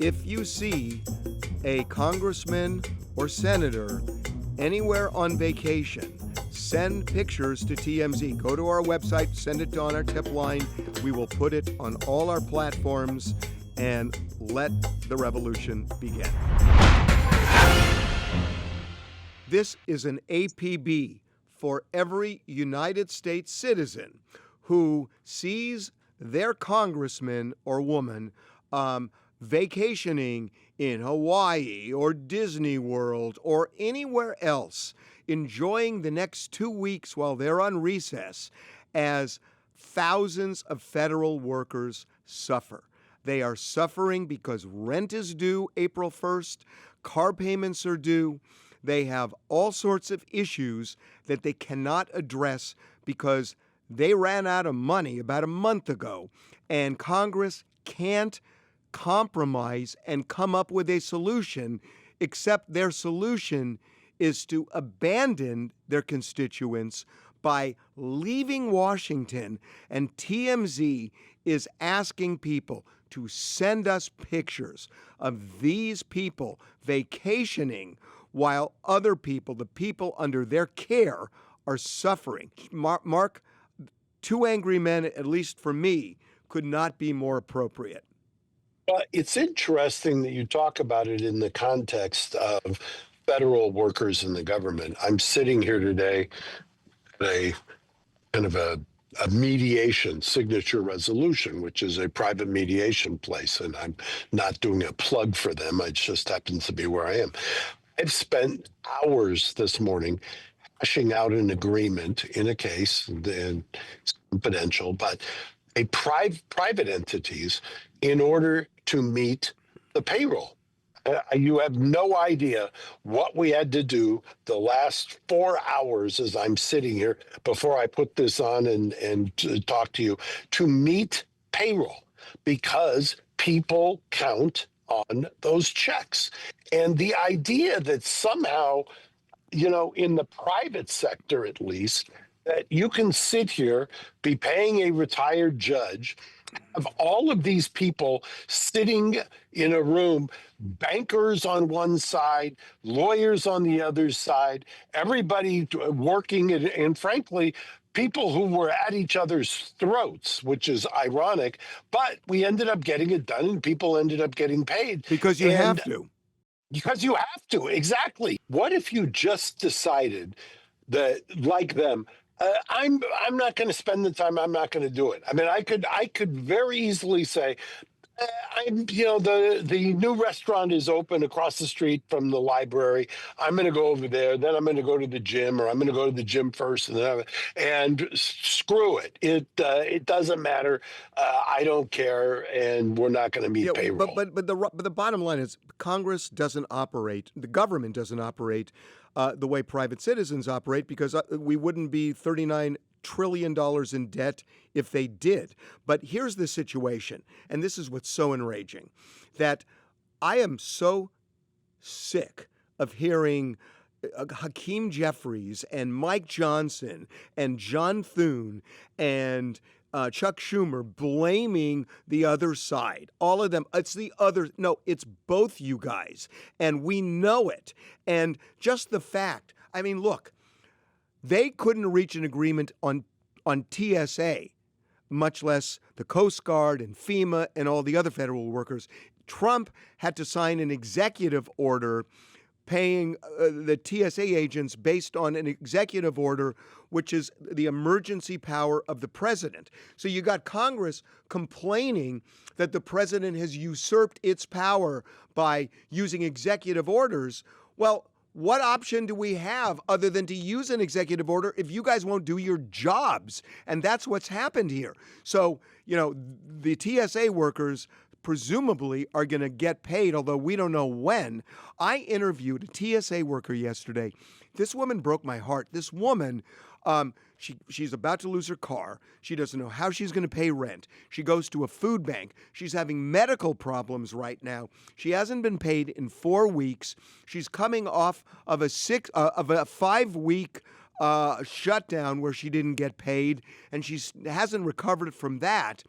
If you see a congressman or senator anywhere on vacation, send pictures to TMZ. Go to our website, send it on our tip line. We will put it on all our platforms and let the revolution begin. This is an APB for every United States citizen who sees their congressman or woman vacationing in Hawaii or Disney World or anywhere else, enjoying the next 2 weeks while they're on recess, as thousands of federal workers suffer. They are suffering because rent is due April 1st, car payments are due. They have all sorts of issues that they cannot address because they ran out of money about a month ago, and Congress can't compromise and come up with a solution, except their solution is to abandon their constituents by leaving Washington. And TMZ is asking people to send us pictures of these people vacationing while other people, the people under their care, are suffering. Mark, two angry men, at least for me, could not be more appropriate. It's interesting that you talk about it in the context of federal workers in the government. I'm sitting here today at a kind of a mediation signature resolution, which is a private mediation place, and I'm not doing a plug for them. It just happens to be where I am. I've spent hours this morning hashing out an agreement in a case, and it's confidential, but a private entities in order to meet the payroll. You have no idea what we had to do the last 4 hours as I'm sitting here before I put this on and talk to you to meet payroll, because people count on those checks. And the idea that somehow, in the private sector at least, that you can sit here, be paying a retired judge, have all of these people sitting in a room, bankers on one side, lawyers on the other side, everybody working, and frankly, people who were at each other's throats, which is ironic, but we ended up getting it done and people ended up getting paid. Because you have to. Because you have to, exactly. What if you just decided that, like them, I'm not going to spend the time. I'm not going to do it. I mean, I could very easily say, the new restaurant is open across the street from the library. I'm going to go over there. Then I'm going to go to the gym, or I'm going to go to the gym first, and screw it. It doesn't matter. I don't care, and we're not going to meet payroll. But the bottom line is, Congress doesn't operate. The government doesn't operate the way private citizens operate, because we wouldn't be $39 trillion in debt if they did. But here's the situation, and this is what's so enraging, that I am so sick of hearing Hakeem Jeffries and Mike Johnson and John Thune and Chuck Schumer blaming the other side. All of them. It's the other. No, it's both you guys. And we know it. And just the fact, I mean, look, they couldn't reach an agreement on TSA, much less the Coast Guard and FEMA and all the other federal workers. Trump had to sign an executive order paying the TSA agents based on an executive order, which is the emergency power of the president. So you got Congress complaining that the president has usurped its power by using executive orders. Well, what option do we have other than to use an executive order if you guys won't do your jobs? And that's what's happened here. So, the TSA workers presumably are going to get paid, although we don't know when. I interviewed a TSA worker yesterday. This woman broke my heart. This woman, she's about to lose her car. She doesn't know how she's going to pay rent. She goes to a food bank. She's having medical problems right now. She hasn't been paid in 4 weeks. She's coming off of a 5-week shutdown where she didn't get paid, and she hasn't recovered from that.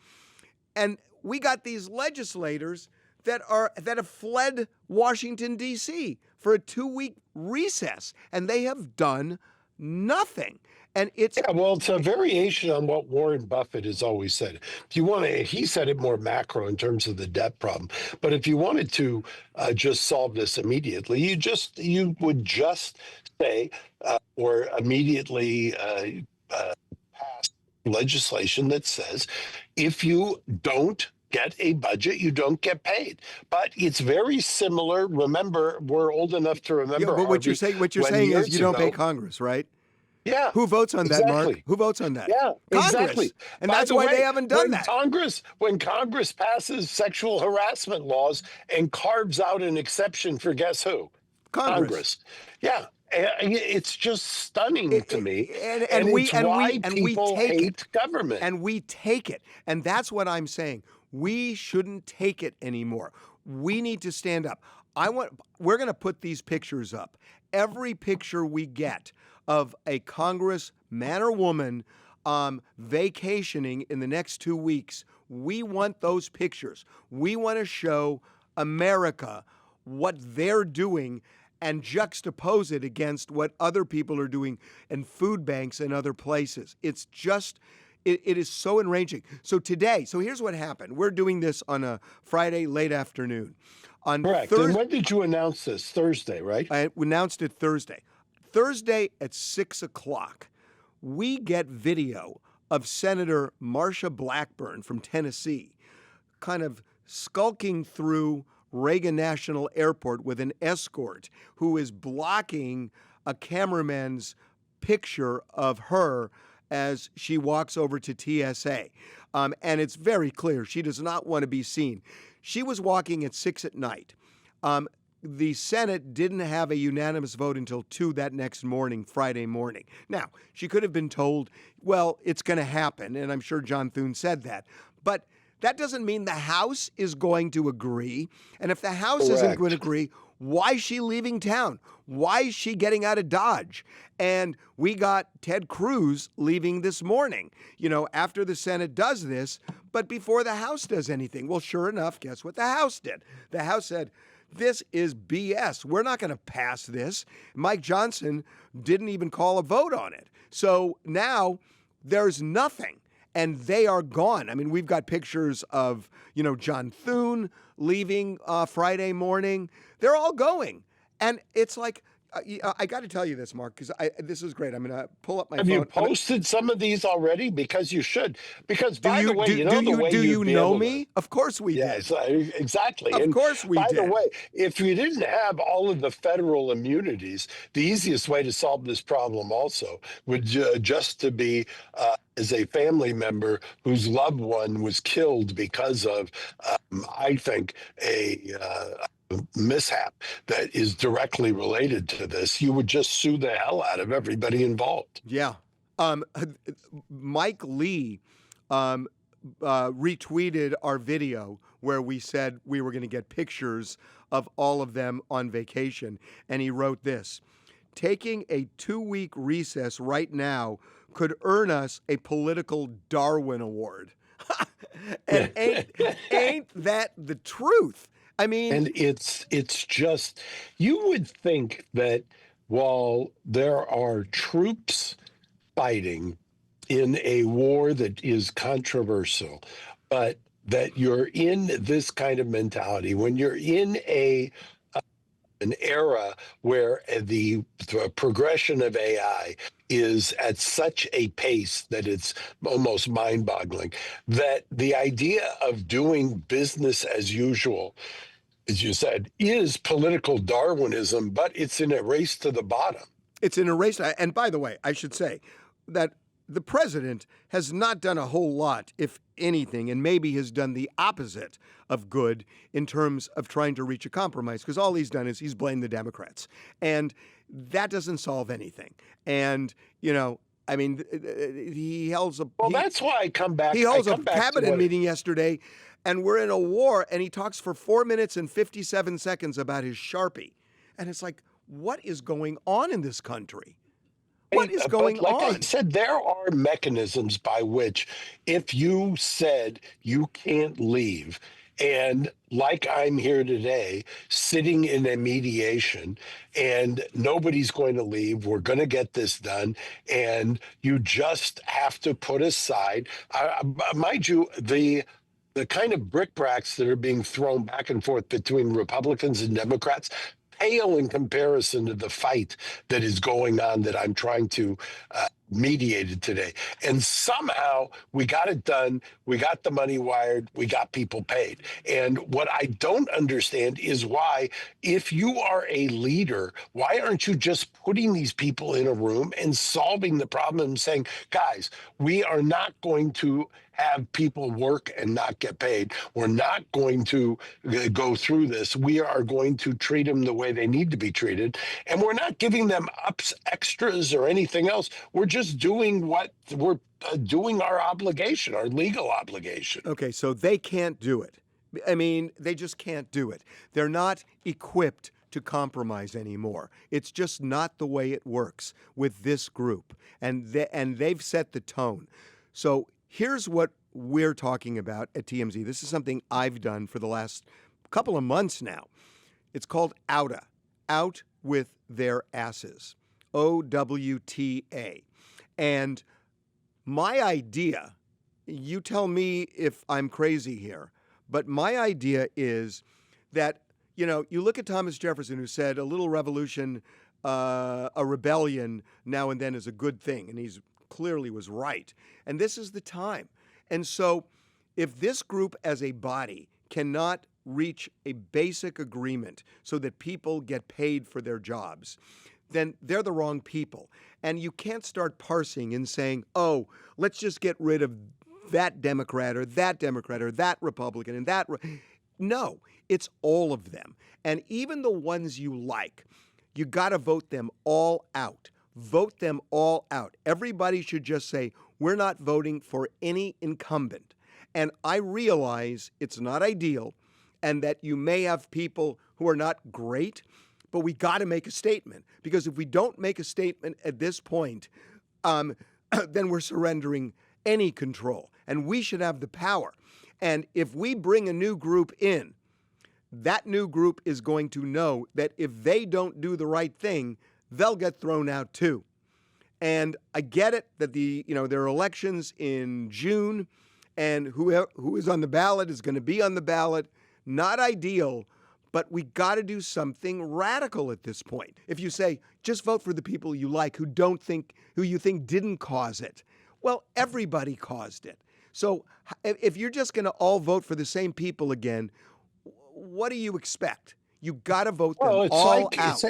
And we got these legislators that have fled Washington, D.C. for a 2-week recess, and they have done nothing. And it's Yeah, well, it's a variation on what Warren Buffett has always said. If you want to, he said it more macro in terms of the debt problem. But if you wanted to just solve this immediately, you would just say or immediately pass legislation that says if you don't get a budget, you don't get paid. But it's very similar. Remember, we're old enough to remember, but what you're Harvey, saying, when is years you don't pay ago, Congress, right? yeah, Who votes on that, Mark? exactly. Who votes on that? Yeah, Congress. exactly. And By that's the why way, they haven't done that. When Congress passes sexual harassment laws and carves out an exception for guess who? Congress. Yeah. It's just stunning to me. And it's why we people take hate it. government. And we take it. And that's what I'm saying. We shouldn't take it anymore. We need to stand up. We're going to put these pictures up. Every picture we get of a Congress man or woman vacationing in the next 2 weeks, we want those pictures. We want to show America what they're doing and juxtapose it against what other people are doing in food banks and other places. It's just, it is so enraging. So here's what happened. We're doing this on a Friday late afternoon. On Correct. Thursday, And when did you announce this? Thursday, right? I announced it Thursday. Thursday at 6 o'clock, we get video of Senator Marsha Blackburn from Tennessee kind of skulking through Reagan National Airport with an escort who is blocking a cameraman's picture of her as she walks over to TSA. And it's very clear she does not want to be seen. She was walking at 6 at night. The Senate didn't have a unanimous vote until 2 that next morning, Friday morning. Now, she could have been told, well, it's going to happen, and I'm sure John Thune said that. But that doesn't mean the House is going to agree. And if the House isn't going to agree, why is she leaving town? Why is she getting out of Dodge? And we got Ted Cruz leaving this morning, after the Senate does this, but before the House does anything. Well, sure enough, guess what the House did? The House said, this is BS. We're not going to pass this. Mike Johnson didn't even call a vote on it. So now there's nothing, and they are gone. I mean, we've got pictures of, John Thune leaving Friday morning. They're all going. And it's like, I got to tell you this, Mark, because this is great. I'm going to pull up my phone. Have you posted some of these already? Because you should. Because by the way, do you know me? Of course we did. Yes, exactly. Of course we did. By the way, if you didn't have all of the federal immunities, the easiest way to solve this problem also would just to be as a family member whose loved one was killed because of, I think, a mishap that is directly related to this, you would just sue the hell out of everybody involved. Yeah. Mike Lee retweeted our video where we said we were going to get pictures of all of them on vacation. And he wrote this: taking a 2-week recess right now could earn us a political Darwin Award. And ain't that the truth? I mean, and it's just, you would think that while there are troops fighting in a war that is controversial, but that you're in this kind of mentality, when you're in an era where the progression of AI is at such a pace that it's almost mind-boggling, that the idea of doing business as usual, as you said, is political Darwinism, but it's in a race to the bottom. It's in a race. And by the way, I should say that the president has not done a whole lot, if anything, and maybe has done the opposite of good in terms of trying to reach a compromise, because all he's done is he's blamed the Democrats. And that doesn't solve anything. And, I mean, he holds a... Well, that's why I come back. He holds a cabinet meeting yesterday, and we're in a war, and he talks for 4 minutes and 57 seconds about his Sharpie. And it's like, what is going on in this country? What is going on? Like I said, there are mechanisms by which if you said you can't leave, And like I'm here today, sitting in a mediation, and nobody's going to leave. We're going to get this done. And you just have to put aside, mind you, the kind of brickbats that are being thrown back and forth between Republicans and Democrats pale in comparison to the fight that is going on that I'm trying to mediate today. And somehow we got it done. We got the money wired. We got people paid. And what I don't understand is why, if you are a leader, why aren't you just putting these people in a room and solving the problem and saying, guys, we are not going to have people work and not get paid. We're not going to go through this. We are going to treat them the way they need to be treated. And we're not giving them ups, extras, or anything else. We're just doing what we're doing, our obligation, our legal obligation. Okay, so they can't do it. I mean, they just can't do it. They're not equipped to compromise anymore. It's just not the way it works with this group. And they've set the tone. So here's what we're talking about at TMZ. This is something I've done for the last couple of months now. It's called OUTA, Out with Their Asses, OWTA. And my idea, you tell me if I'm crazy here, but my idea is that, you know, you look at Thomas Jefferson, who said a little revolution, a rebellion now and then is a good thing. And he's clearly was right. And this is the time. And so if this group as a body cannot reach a basic agreement so that people get paid for their jobs, then they're the wrong people. And you can't start parsing and saying, oh, let's just get rid of that Democrat or that Republican and that. No, it's all of them. And even the ones you like, you got to vote them all out. Vote them all out. Everybody should just say, we're not voting for any incumbent. And I realize it's not ideal and that you may have people who are not great, but we got to make a statement. Because if we don't make a statement at this point, then we're surrendering any control. And we should have the power. And if we bring a new group in, that new group is going to know that if they don't do the right thing, they'll get thrown out too. And I get it that there are elections in June, and who is on the ballot is going to be on the ballot. Not ideal, but we got to do something radical at this point. If you say just vote for the people you like who you think didn't cause it, well, everybody caused it. So if you're just going to all vote for the same people again, what do you expect? You got to vote them all out.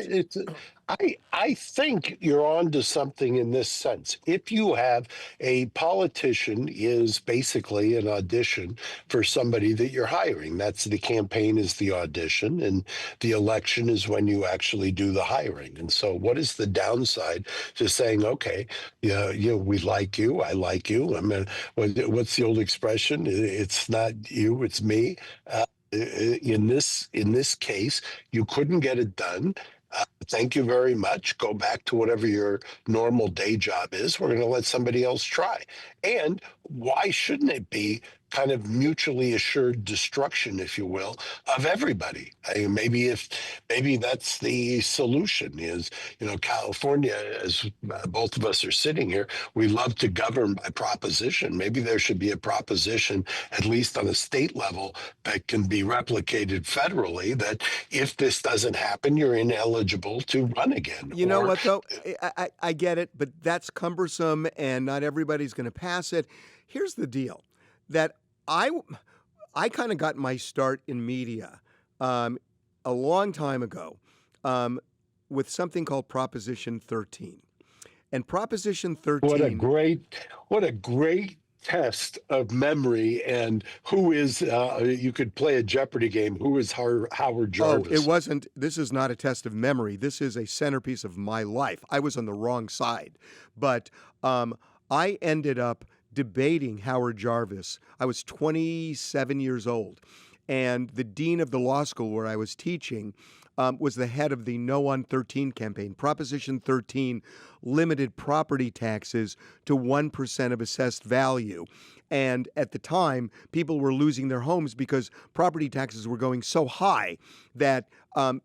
I think you're on to something in this sense. If you have a politician is basically an audition for somebody that you're hiring. That's the campaign is the audition, and the election is when you actually do the hiring. And so what is the downside to saying, okay, we like you, I like you. I mean, what's the old expression? It's not you, it's me. In this case, you couldn't get it done. Thank you very much. Go back to whatever your normal day job is. We're going to let somebody else try. And why shouldn't it be kind of mutually assured destruction, if you will, of everybody? I mean, maybe that's the solution. Is California, as both of us are sitting here, we love to govern by proposition. Maybe there should be a proposition, at least on a state level, that can be replicated federally. That if this doesn't happen, you're ineligible to run again. You know what, though? I get it, but that's cumbersome, and not everybody's going to pass it. Here's the deal, that I kind of got my start in media a long time ago with something called Proposition 13. And Proposition 13... What a great test of memory, and who is, you could play a Jeopardy game, who is Howard Jarvis? Oh, it wasn't. This is not a test of memory. This is a centerpiece of my life. I was on the wrong side. But I ended up debating Howard Jarvis. I was 27 years old. and the dean of the law school where I was teaching was the head of the No on 13 campaign. Proposition 13 limited property taxes to 1% of assessed value. And at the time, people were losing their homes because property taxes were going so high that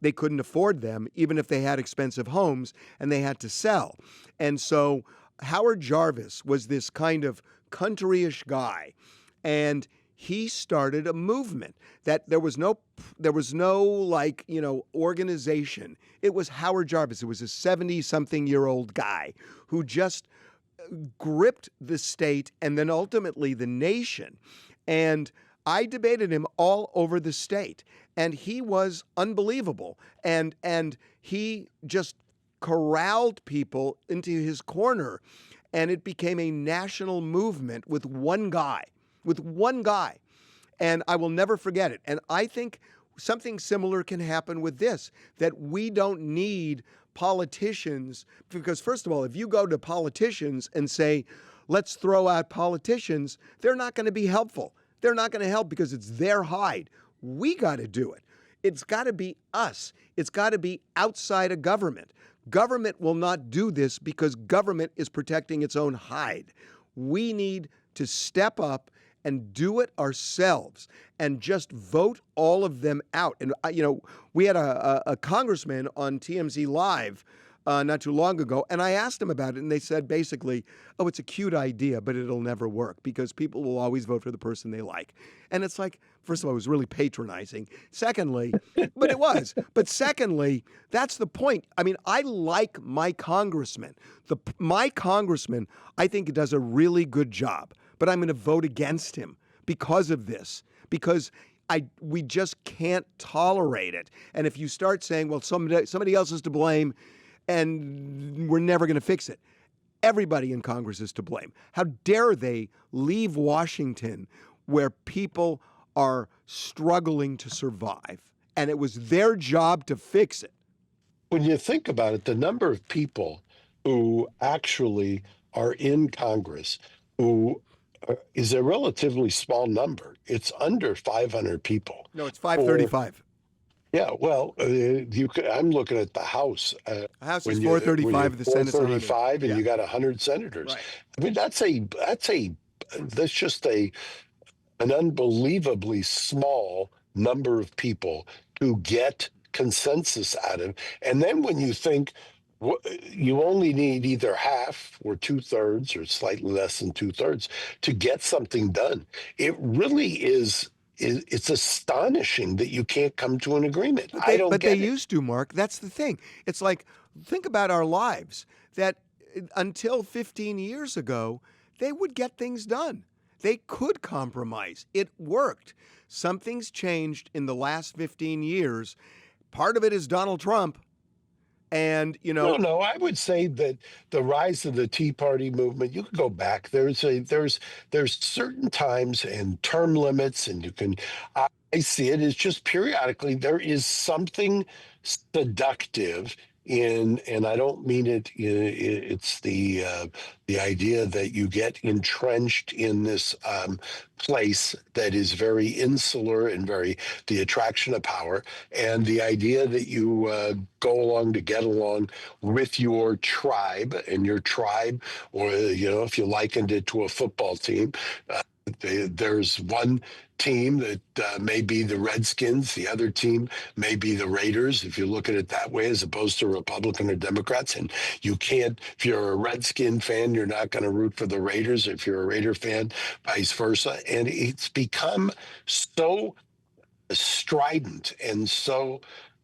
they couldn't afford them, even if they had expensive homes, and they had to sell. And so Howard Jarvis was this kind of countryish guy, and he started a movement that there was no organization. It was Howard Jarvis. It was a 70-something-year-old guy who just gripped the state and then ultimately the nation. And I debated him all over the state, and he was unbelievable. And he just corralled people into his corner, and it became a national movement with one guy. And I will never forget it. And I think something similar can happen with this, that we don't need politicians, because first of all, if you go to politicians and say, let's throw out politicians, they're not going to be helpful. They're not going to help because it's their hide. We got to do it. It's got to be us. It's got to be outside of government. Government will not do this because government is protecting its own hide. We need to step up and do it ourselves and just vote all of them out. And, we had a congressman on TMZ Live not too long ago, and I asked him about it, and they said basically, oh, it's a cute idea, but it'll never work because people will always vote for the person they like. And it's like, first of all, it was really patronizing. Secondly, but it was. But secondly, that's the point. I mean, I like my congressman. My congressman, I think, does a really good job, but I'm going to vote against him because of this, because we just can't tolerate it. And if you start saying, well, somebody else is to blame, and we're never going to fix it. Everybody in Congress is to blame. How dare they leave Washington where people are struggling to survive, and it was their job to fix it. When you think about it, the number of people who actually are in Congress who is a relatively small number. It's under 500 people. No, it's 535. Yeah, well, I'm looking at the House. The House is 435. The Senate's 435, and yeah. you got 100 senators. Right. I mean, that's just an unbelievably small number of people to get consensus out of. And then when you think you only need either half or 2/3 or slightly less than 2/3 to get something done, it really is. It's astonishing that you can't come to an agreement. But they used to, Mark. That's the thing. It's like, think about our lives, that until 15 years ago, they would get things done. They could compromise. It worked. Something's changed in the last 15 years. Part of it is Donald Trump. And, No, I would say that the rise of the Tea Party movement, you can go back. There's certain times and term limits, and I see it as just periodically there is something seductive in, and I don't mean it. It's the idea that you get entrenched in this place that is very insular and the attraction of power, and the idea that you go along to get along with your tribe, and your tribe, or if you likened it to a football team. There's one team that may be the Redskins, the other team may be the Raiders, if you look at it that way, as opposed to Republican or Democrats. And you can't, if you're a Redskin fan, you're not going to root for the Raiders. If you're a Raider fan, vice versa. And it's become so strident and so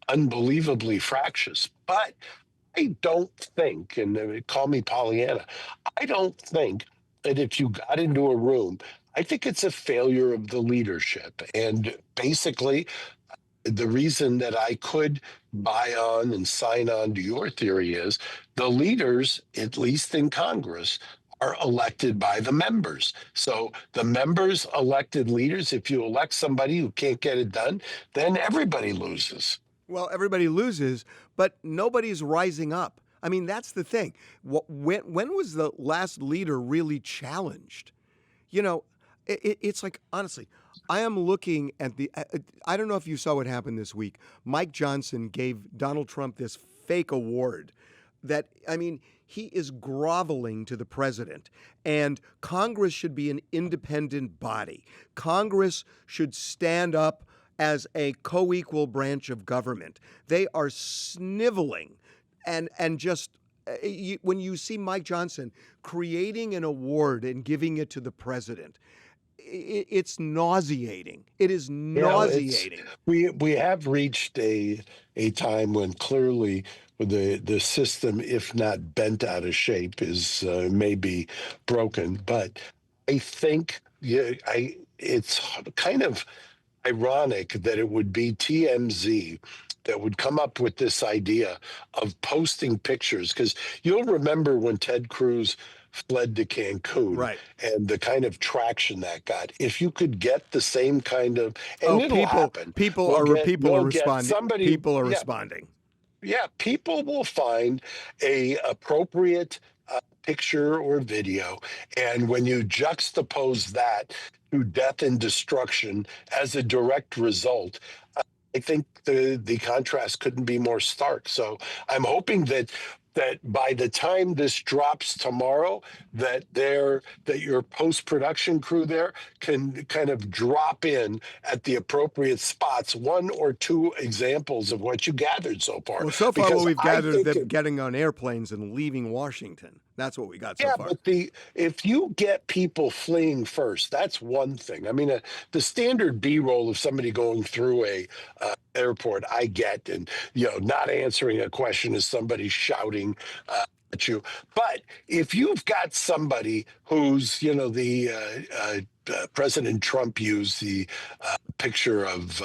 unbelievably fractious. But I don't think, and call me Pollyanna, I don't think that if you got into a room, I think it's a failure of the leadership. And basically, the reason that I could buy on and sign on to your theory is the leaders, at least in Congress, are elected by the members. So the members elected leaders. If you elect somebody who can't get it done, then everybody loses. Well, everybody loses, but nobody's rising up. I mean, that's the thing. When was the last leader really challenged? It's like, honestly, I am looking at the. I don't know if you saw what happened this week. Mike Johnson gave Donald Trump this fake award that, I mean, he is groveling to the president, and Congress should be an independent body. Congress should stand up as a co-equal branch of government. They are sniveling and just when you see Mike Johnson creating an award and giving it to the president, it's nauseating. It is nauseating. We have reached a time when clearly the system, if not bent out of shape, is maybe broken. But I think it's kind of ironic that it would be TMZ that would come up with this idea of posting pictures, because you'll remember when Ted Cruz fled to Cancun, Right. and the kind of traction that got. If you could get the same kind of, and Oh, it'll happen. people We'll are get, people are we'll get responding. somebody. People are Yeah, responding. yeah, people will find a appropriate picture or video, and when you juxtapose that to death and destruction as a direct result, I think the contrast couldn't be more stark. So I'm hoping that by the time this drops tomorrow, that your post-production crew there can kind of drop in at the appropriate spots, one or two examples of what you gathered so far. Well, so far Because what we've I gathered is think them getting on airplanes and leaving Washington. That's what we got so yeah, far. but if you get people fleeing first, that's one thing. I mean, the standard B-roll of somebody going through a airport, I get, and not answering a question is somebody shouting at you. But if you've got somebody who's, the President Trump used the picture of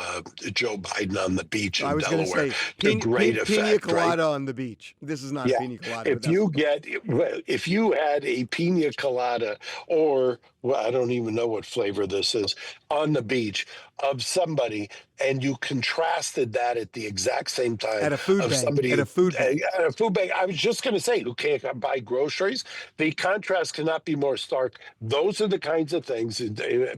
Joe Biden on the beach I in was going to Delaware say to great pina effect, right? colada on the beach. This is not a Yeah. pina colada, but that's If you had a pina colada, or well, I don't even know what flavor this is, on the beach of somebody, and you contrasted that at the exact same time at a food of bank. somebody At a food bank. at a food bank. I was just going to say, who can't buy groceries. The contrast cannot be more stark. Those are the kinds of things.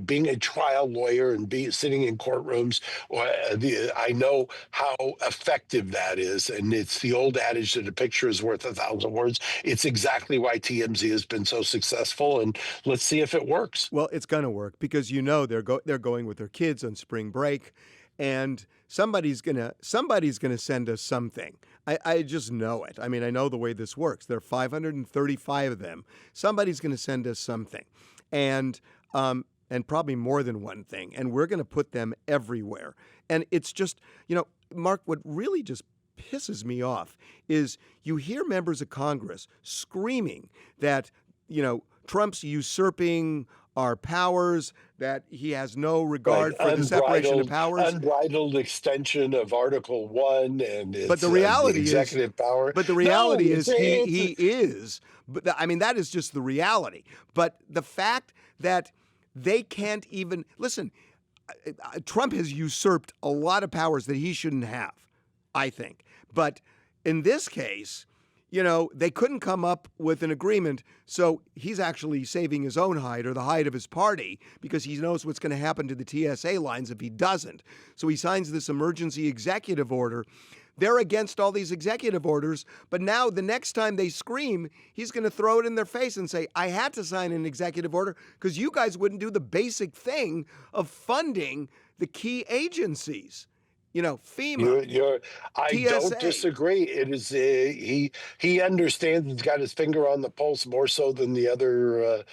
Being a trial lawyer and sitting in courtrooms, I know how effective that is. And it's the old adage that a picture is worth 1,000 words. It's exactly why TMZ has been so successful. And let's see if it works. Well, it's going to work because they're going with their kids on spring break, and somebody's gonna send us something. I just know it. I mean, I know the way this works. There are 535 of them. Somebody's going to send us something, and probably more than one thing, and we're going to put them everywhere. And it's just, Mark, what really just pisses me off is you hear members of Congress screaming that, Trump's usurping our powers, that he has no regard for the separation of powers. Unbridled extension of Article 1 and its But the reality executive power. But the reality is he is. But I mean, that is just the reality. But the fact that they can't even listen, Trump has usurped a lot of powers that he shouldn't have, I think. But in this case, they couldn't come up with an agreement, so he's actually saving his own hide or the hide of his party because he knows what's going to happen to the TSA lines if he doesn't. So he signs this emergency executive order. They're against all these executive orders, but now the next time they scream, he's going to throw it in their face and say, I had to sign an executive order because you guys wouldn't do the basic thing of funding the key agencies. FEMA. I TSA. don't disagree. It is he understands. He's got his finger on the pulse more so than the other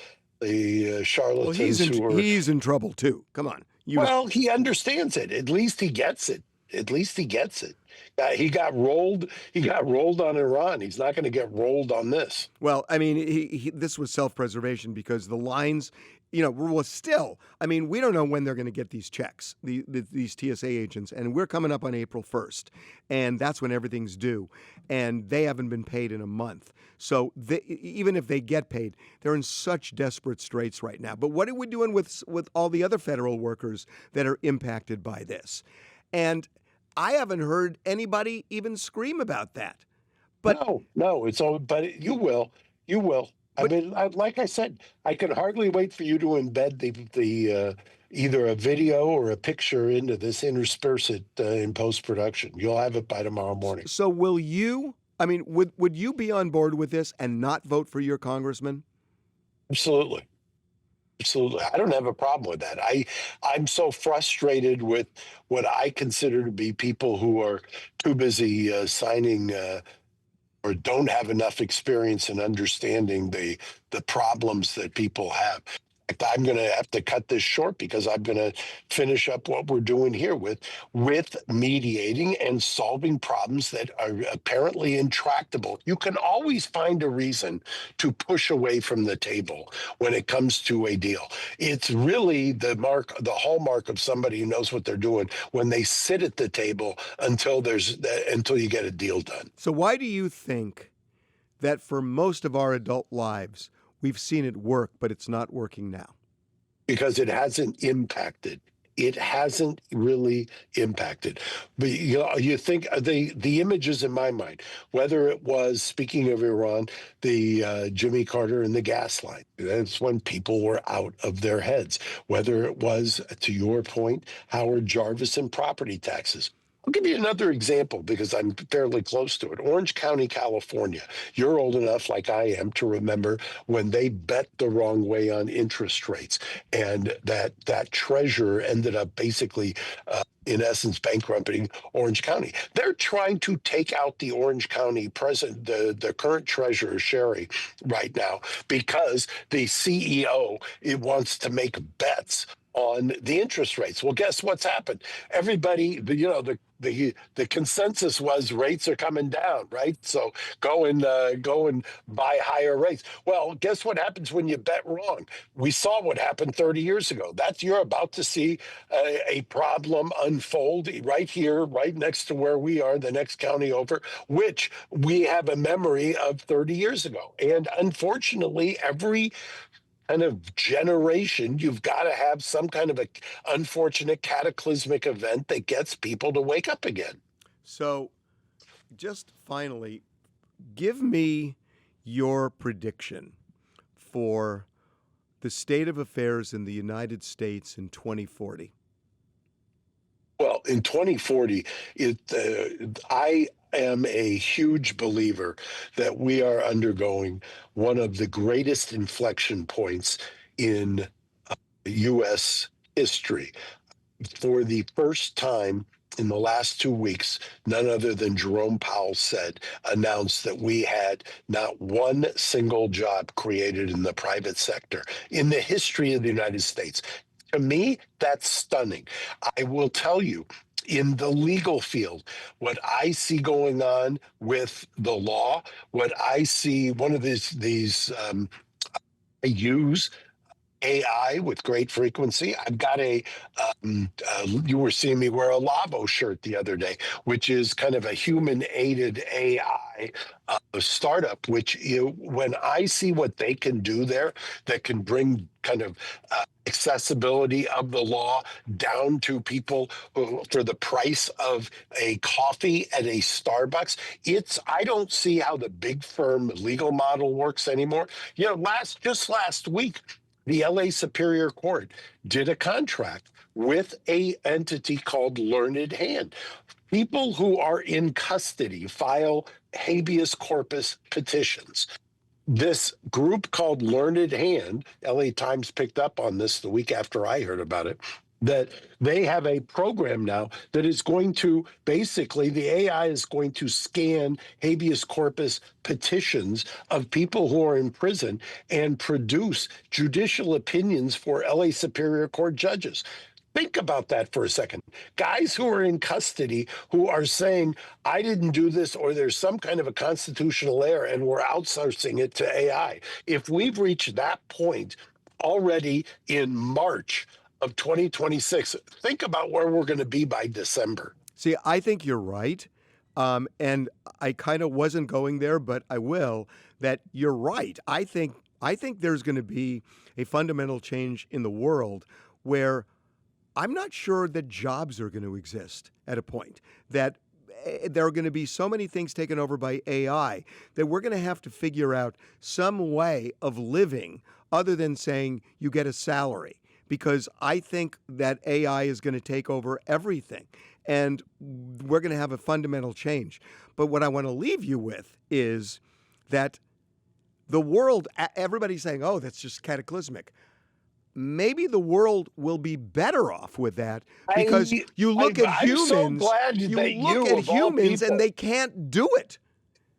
charlatans he's in trouble too. Come on. He understands it. At least he gets it. He got rolled. He got rolled on Iran. He's not going to get rolled on this. Well, I mean, this was self-preservation because the lines. Still, I mean, we don't know when they're going to get these checks, these TSA agents, and we're coming up on April 1st, and that's when everything's due, and they haven't been paid in a month. So even if they get paid, they're in such desperate straits right now. But what are we doing with all the other federal workers that are impacted by this? And I haven't heard anybody even scream about that. But no, it's all. But you will. I mean, like I said, I can hardly wait for you to embed either a video or a picture into this, intersperse it in post-production. You'll have it by tomorrow morning. So will you, I mean, would you be on board with this and not vote for your congressman? Absolutely. Absolutely. I don't have a problem with that. I'm so frustrated with what I consider to be people who are too busy signing or don't have enough experience in understanding the problems that people have. In fact, I'm going to have to cut this short because I'm going to finish up what we're doing here with mediating and solving problems that are apparently intractable. You can always find a reason to push away from the table when it comes to a deal. It's really the hallmark of somebody who knows what they're doing when they sit at the table until you get a deal done. So why do you think that for most of our adult lives, we've seen it work, but it's not working now? Because it hasn't impacted. It hasn't really impacted. But you think the images in my mind, whether it was, speaking of Iran, the Jimmy Carter and the gas line, that's when people were out of their heads. Whether it was, to your point, Howard Jarvis and property taxes. I'll give you another example because I'm fairly close to it. Orange County, California. You're old enough, like I am, to remember when they bet the wrong way on interest rates, and that treasurer ended up basically, in essence, bankrupting Orange County. They're trying to take out the Orange County president, the current treasurer, Sherry, right now, because the CEO wants to make bets on the interest rates. Well, guess what's happened? Everybody, the consensus was rates are coming down, right? So go and buy higher rates. Well, guess what happens when you bet wrong? We saw what happened 30 years ago. You're about to see a problem unfold right here, right next to where we are, the next county over, which we have a memory of 30 years ago. And unfortunately, every kind of generation, you've got to have some kind of a unfortunate cataclysmic event that gets people to wake up again. So just finally, give me your prediction for the state of affairs in the United States in 2040. Well, in 2040, I am a huge believer that we are undergoing one of the greatest inflection points in U.S. history. For the first time in the last 2 weeks, none other than Jerome Powell announced that we had not one single job created in the private sector in the history of the United States. To me, that's stunning. I will tell you, in the legal field, what I see going on with the law, what I see, one of these I use AI with great frequency. I've got you were seeing me wear a Labo shirt the other day, which is kind of a human aided AI startup, which when I see what they can do there, that can bring kind of accessibility of the law down to people for the price of a coffee at a Starbucks. I don't see how the big firm legal model works anymore. Just last week, the LA Superior Court did a contract with a entity called Learned Hand. People who are in custody file habeas corpus petitions. This group called Learned Hand, LA Times picked up on this the week after I heard about it, that they have a program now that is going to basically, the AI is going to scan habeas corpus petitions of people who are in prison and produce judicial opinions for LA Superior Court judges. Think about that for a second. Guys who are in custody who are saying, I didn't do this, or there's some kind of a constitutional error and we're outsourcing it to AI. If we've reached that point already in March of 2026, think about where we're going to be by December. See, I think you're right. And I kind of wasn't going there, but I will, that you're right. I think there's going to be a fundamental change in the world where I'm not sure that jobs are going to exist at a point, that there are going to be so many things taken over by AI that we're going to have to figure out some way of living other than saying you get a salary. because I think that AI is going to take over everything, and we're going to have a fundamental change. But what I want to leave you with is that the world, everybody's saying, oh, that's just cataclysmic. Maybe the world will be better off with that, because you look at I'm so humans, glad you that look you, at of all humans people, and they can't do it.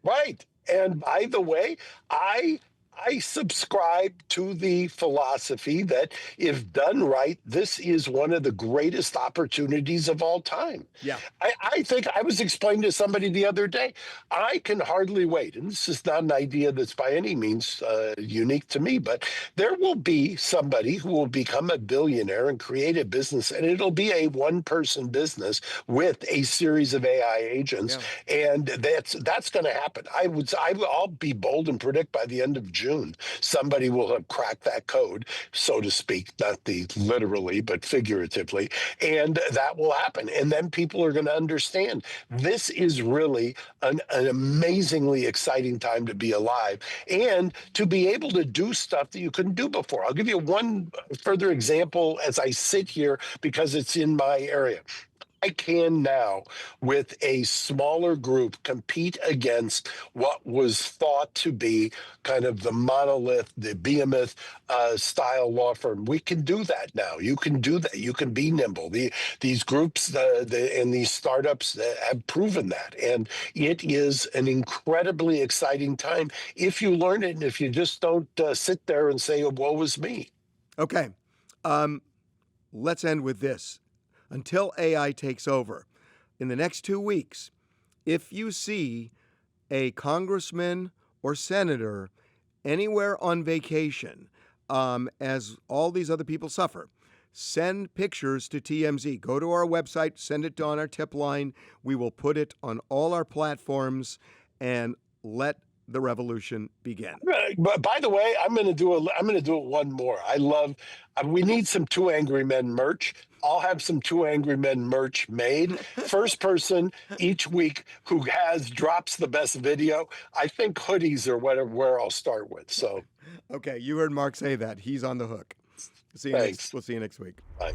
right. And by the way, I subscribe to the philosophy that if done right, this is one of the greatest opportunities of all time. Yeah. I think I was explaining to somebody the other day, I can hardly wait. And this is not an idea that's by any means unique to me, but there will be somebody who will become a billionaire and create a business, and it'll be a one-person business with a series of AI agents. Yeah. And that's going to happen. I'll be bold and predict by the end of June, somebody will have cracked that code, so to speak, not the literally, but figuratively, and that will happen. And then people are going to understand this is really an amazingly exciting time to be alive and to be able to do stuff that you couldn't do before. I'll give you one further example as I sit here because it's in my area. I can now, with a smaller group, compete against what was thought to be kind of the monolith, the behemoth style law firm. We can do that now. You can do that. You can be nimble. These groups and these startups have proven that. And it is an incredibly exciting time if you learn it and if you just don't sit there and say, oh, woe is me. Okay. Let's end with this. Until AI takes over, in the next 2 weeks, if you see a congressman or senator anywhere on vacation, as all these other people suffer, send pictures to TMZ. Go to our website, send it on our tip line. We will put it on all our platforms, and let the revolution begin. But by the way, I'm going to do it one more. We need some Two Angry Men merch. I'll have some Two Angry Men merch made. First person each week who drops the best video. I think hoodies or where I'll start with. So, okay, you heard Mark say that. He's on the hook. Thanks. We'll see you next week. Bye.